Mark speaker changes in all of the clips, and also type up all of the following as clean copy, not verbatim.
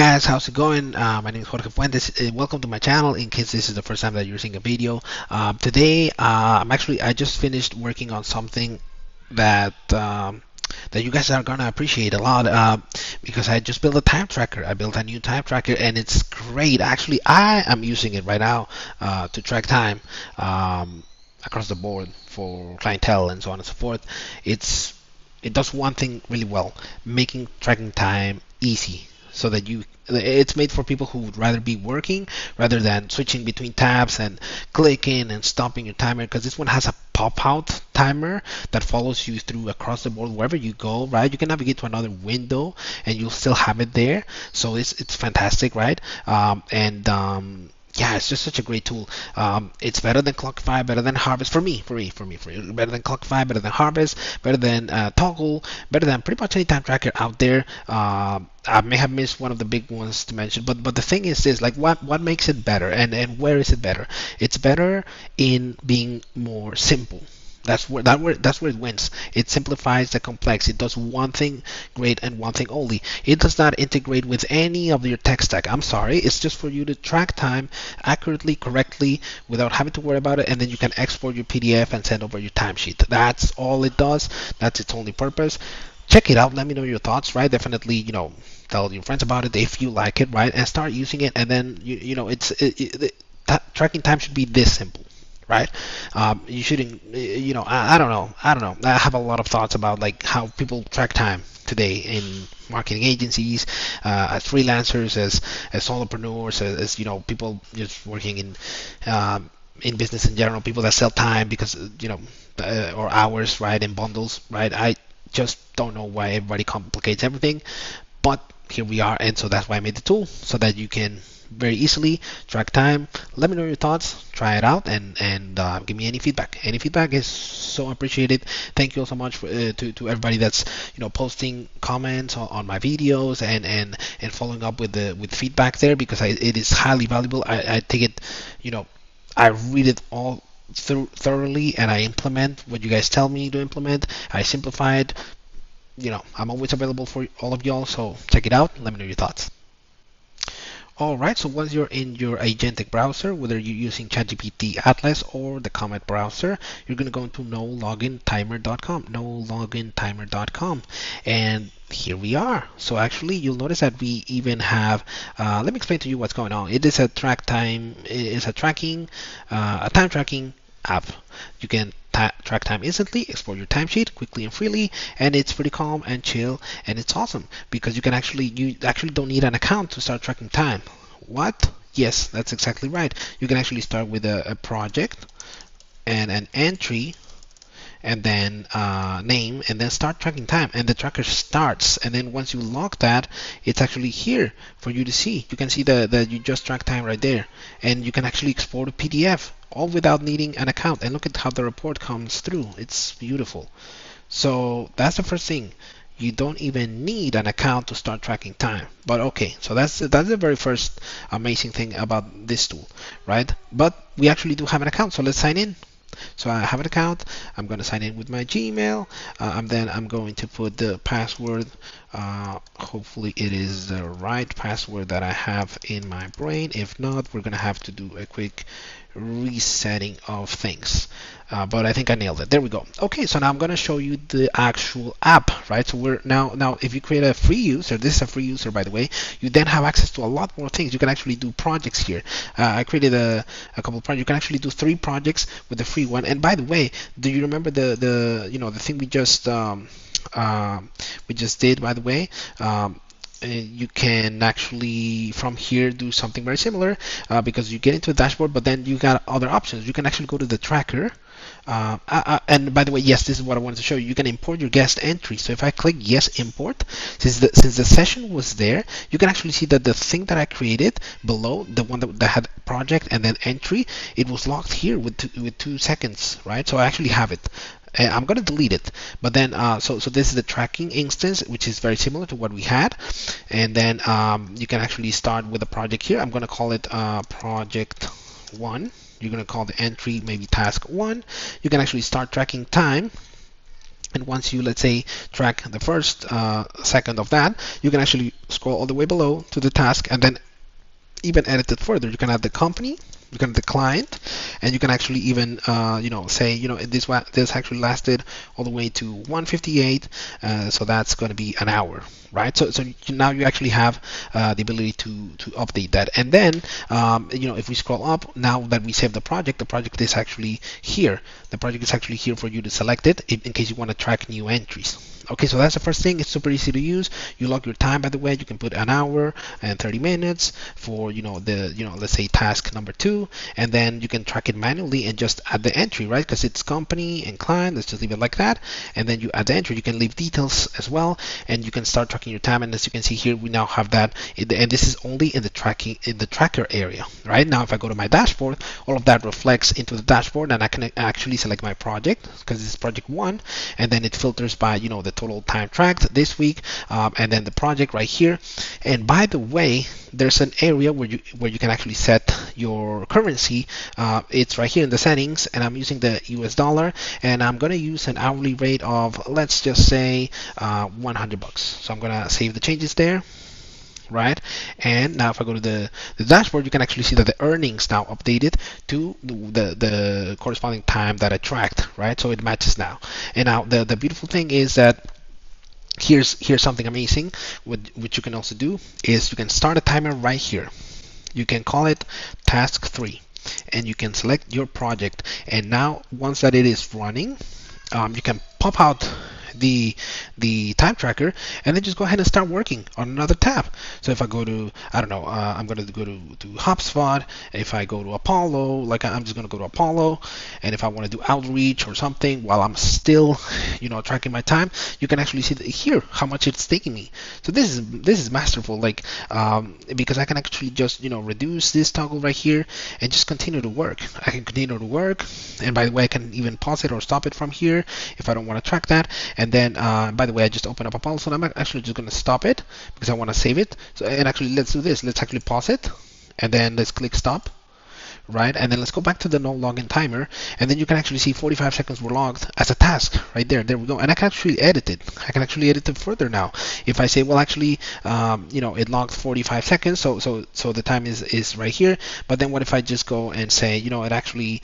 Speaker 1: Guys, how's it going? My name is Jorge Fuentes. Welcome to my channel. In case this is the first time that you're seeing a video, today I just finished working on something that that you guys are gonna appreciate a lot because I just built a time tracker. I built a new time tracker and it's great. Actually, I am using it right now to track time across the board for clientele and so on and so forth. It does one thing really well, making tracking time easy so that it's made for people who would rather be working rather than switching between tabs and clicking and stopping your timer, because this one has a pop-out timer that follows you through across the board wherever you go, right? You can navigate to another window and you'll still have it there, so it's fantastic, right? Yeah, it's just such a great tool. It's better than Clockify, better than Harvest for you. Better than Clockify, better than Harvest, better than Toggle, better than pretty much any time tracker out there. I may have missed one of the big ones to mention, but the thing is this: like, what makes it better, and where is it better? It's better in being more simple. That's where it wins. It simplifies the complex. It does one thing great and one thing only. It does not integrate with any of your tech stack. I'm sorry. It's just for you to track time accurately, correctly, without having to worry about it, and then you can export your PDF and send over your timesheet. That's all it does. That's its only purpose. Check it out. Let me know your thoughts, right? Definitely, tell your friends about it if you like it, right? And start using it. And then tracking time should be this simple, right? You shouldn't, I don't know. I have a lot of thoughts about like how people track time today in marketing agencies, as freelancers, as solopreneurs, as people just working in business in general, people that sell time because or hours, right, in bundles, right? I just don't know why everybody complicates everything, but here we are, and so that's why I made the tool so that you can very easily track time. Let me know your thoughts. Try it out and give me any feedback. Any feedback is so appreciated. Thank you all so much to everybody that's posting comments on my videos and following up with feedback there, because it is highly valuable. I take it, I read it all through thoroughly and I implement what you guys tell me to implement. I simplify it. I'm always available for all of y'all, so check it out. Let me know your thoughts. Alright, so once you're in your agentic browser, whether you're using ChatGPT Atlas or the Comet browser, you're going to go into NoLoginTimer.com, NoLoginTimer.com, and here we are. So actually, you'll notice that we even have, let me explain to you what's going on. It is a time tracking app. You can track time instantly, export your timesheet quickly and freely, and it's pretty calm and chill, and it's awesome because you actually don't need an account to start tracking time. What? Yes, that's exactly right. You can actually start with a project and an entry and then name, and then start tracking time, and the tracker starts. And then once you lock that, it's actually here for you to see. You can see that you just track time right there, and you can actually export a PDF all without needing an account. And look at how the report comes through. It's beautiful. So that's the first thing. You don't even need an account to start tracking time. But okay, so that's the very first amazing thing about this tool, right? But we actually do have an account, so let's sign in. So I have an account. I'm going to sign in with my Gmail, and then I'm going to put the password. Hopefully it is the right password that I have in my brain. If not, we're going to have to do a quick resetting of things, but I think I nailed it. There we go. Okay, so now I'm going to show you the actual app, right? So we're now if you create a free user, this is a free user, by the way, you then have access to a lot more things. You can actually do projects here. I created a couple of projects. You can actually do 3 projects with the free one. And by the way, do you remember the thing we just did, by the way? You can actually from here do something very similar, because you get into the dashboard, but then you got other options. You can actually go to the tracker, and by the way, yes, this is what I wanted to show you. You can import your guest entry. So if I click yes, import, since the session was there, you can actually see that the thing that I created below, the one that had project and then entry, it was locked here with 2 seconds, right? So I actually have it. I'm going to delete it, but then so this is the tracking instance, which is very similar to what we had. And then you can actually start with a project here. I'm going to call it project 1. You're going to call the entry maybe task 1. You can actually start tracking time And once you, let's say, track the first second of that, you can actually scroll all the way below to the task and then even edit it further. You can add the company, you can add the client, and you can actually even say this actually lasted all the way to 158, so that's going to be an hour, right? So now you actually have the ability to update that. And then if we scroll up, now that we save the project is actually here. The project is actually here for you to select it in case you want to track new entries. Okay, so that's the first thing. It's super easy to use. You log your time, by the way. You can put an hour and 30 minutes for let's say task number 2, and then you can track it manually and just add the entry, right? Because it's company and client. Let's just leave it like that, and then you add the entry. You can leave details as well, and you can start tracking your time. And as you can see here, we now have that, and this is only in the tracker area, right? Now, if I go to my dashboard, all of that reflects into the dashboard, and I can actually select my project because this is project 1, and then it filters by the total time tracked this week, and then the project right here. And by the way, there's an area where you can actually set your currency. It's right here in the settings, and I'm using the US dollar, and I'm going to use an hourly rate of, let's just say, $100. So I'm going to save the changes there, right? And now if I go to the dashboard, you can actually see that the earnings now updated to the corresponding time that I tracked, right? So it matches now. And now the beautiful thing is that here's something amazing. Which you can also do is you can start a timer right here. You can call it task 3, and you can select your project. And now once that it is running, you can pop out the time tracker and then just go ahead and start working on another tab. So if I go to, I don't know, I'm going to go to HubSpot. If I go to Apollo, like I'm just going to go to Apollo, and if I want to do outreach or something while I'm still tracking my time, you can actually see here how much it's taking me. So this is masterful, like because I can actually just reduce this toggle right here and just continue to work. I can continue to work, and by the way, I can even pause it or stop it from here if I don't want to track that. And then by the way, I just opened up Apollo, so I'm actually just going to stop it because I want to save it. So, and actually, let's do this. Let's actually pause it, and then let's click stop, right? And then let's go back to the NoLoginTimer, and then you can actually see 45 seconds were logged as a task right there. There we go. And I can actually edit it. I can actually edit it further now. If I say, well, actually, it logged 45 seconds, so the time is right here. But then what if I just go and say, it actually,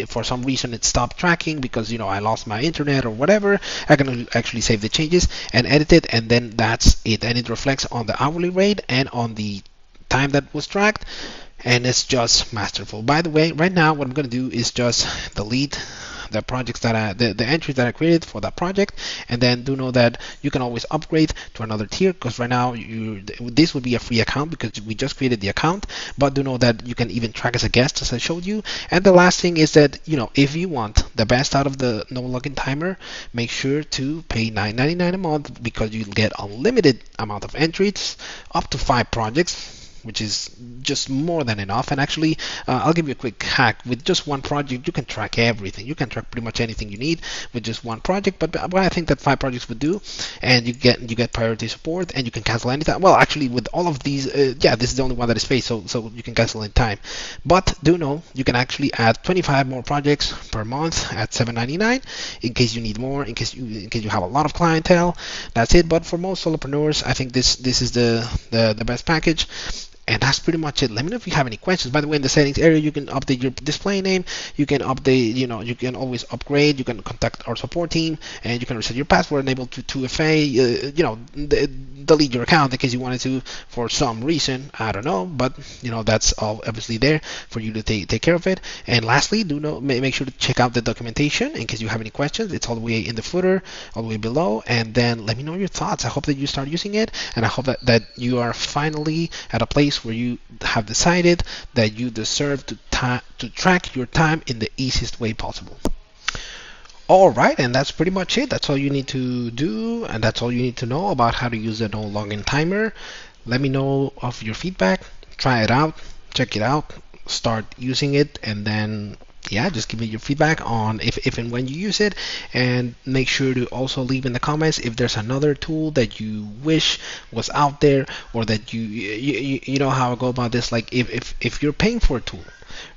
Speaker 1: for some reason, it stopped tracking because I lost my internet or whatever. I can actually save the changes and edit it, and then that's it. And it reflects on the hourly rate and on the time that was tracked. And it's just masterful. By the way, right now what I'm going to do is just delete the projects that the entries that I created for that project, and then do know that you can always upgrade to another tier, because right now this would be a free account because we just created the account, but do know that you can even track as a guest, as I showed you. And the last thing is that if you want the best out of the NoLoginTimer, make sure to pay $9.99 a month, because you get unlimited amount of entries, up to 5 projects, which is just more than enough. And actually, I'll give you a quick hack. With just one project, you can track everything. You can track pretty much anything you need with just one project. But I think that 5 projects would do, and you get priority support, and you can cancel anytime. Well, actually, with all of these, this is the only one that is paid, so you can cancel anytime. But do know you can actually add 25 more projects per month at $7.99 in case you need more, in case you have a lot of clientele. That's it. But for most solopreneurs, I think this is the best package. And that's pretty much it. Let me know if you have any questions. By the way, in the settings area, you can update your display name. You can update, you can always upgrade. You can contact our support team, and you can reset your password, enable to 2FA, delete your account in case you wanted to for some reason. I don't know, but that's all obviously there for you to take care of it. And lastly, make sure to check out the documentation in case you have any questions. It's all the way in the footer, all the way below. And then let me know your thoughts. I hope that you start using it, and I hope that you are finally at a place where you have decided that you deserve to track your time in the easiest way possible. All right, and that's pretty much it. That's all you need to do, and that's all you need to know about how to use the NoLoginTimer. Let me know of your feedback. Try it out, check it out, start using it, and then just give me your feedback on if and when you use it. And make sure to also leave in the comments if there's another tool that you wish was out there, or that you know how I go about this. Like if you're paying for a tool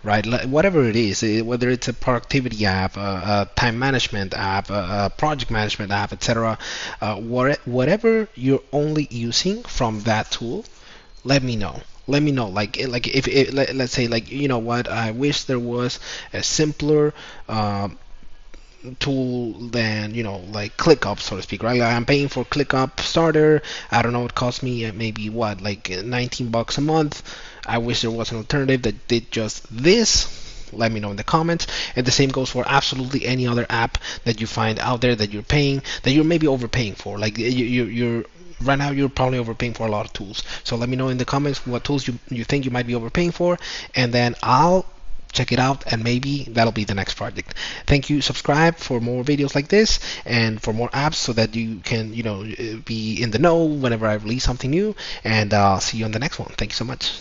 Speaker 1: right? Whatever it is, whether it's a productivity app, a time management app, a project management app, etc. Whatever you're only using from that tool, let me know. Let me know. Like if let's say, like, you know what, I wish there was a simpler tool than, like ClickUp, so to speak, right? Like, I'm paying for ClickUp Starter. I don't know, it costs me maybe what, like $19 a month. I wish there was an alternative that did just this. Let me know in the comments. And the same goes for absolutely any other app that you find out there that you're paying, that you're maybe overpaying for. Like you're right now, you're probably overpaying for a lot of tools. So let me know in the comments what tools you think you might be overpaying for, and then I'll check it out, and maybe that'll be the next project. Thank you. Subscribe for more videos like this and for more apps, so that you can, be in the know whenever I release something new. And I'll see you on the next one. Thank you so much.